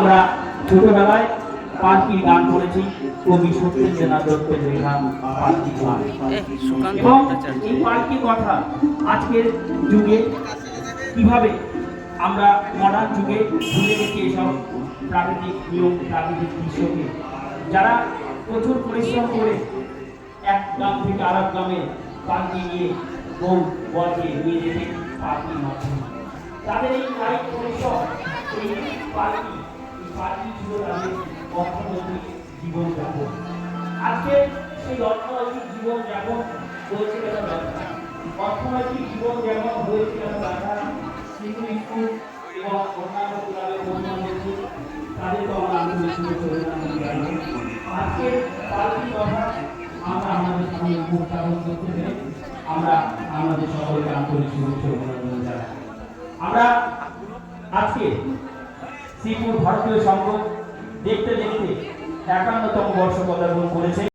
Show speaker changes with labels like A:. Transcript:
A: আমরা ছোটবেলায় পালকির গান করেছি কবি সত্যেন্দ্রনাথ দত্তের লেখা পালকি গান, এবং এই পালকির কথা আজকের যুগে কিভাবে আমরা মডার্ন যুগে ভুলে গেছি এসব প্রাকৃতিক নিয়ম, প্রাকৃতিক দৃশ্যকে। যারা প্রচুর পরিশ্রম করে এক গ্রাম থেকে আরেক গ্রামে পালকি নিয়ে বউ বরকে নিয়ে যেতে পালকির মাধ্যমে, তাদের এই কায়িক পরিশ্রম, এই পালকি ছিল তাদের অর্থনৈতিক জীবনযাপন। আজকে সেই অর্থনৈতিক জীবনযাপন হয়েছে কেন ব্যবসা, অর্থনৈতিক জীবনযাপন হয়েছে কেন ব্যবসা। শিশু স্কুল এবং অন্যান্য ক্লাবের বন্ধু হয়েছে, তাদের তো আমরা আজকে পালকি কথা আমরা আমাদের সামনে উপস্থাপন করতে পেরে আমরা আমাদের সকলকে আন্তরিক শুভেচ্ছা অভিনন্দন জানাই। আমরা আজকে শ্রীপুর ভারতীয় সংঘ দেখতে দেখতে ৫১তম বর্ষ পদার্পণ করেছে।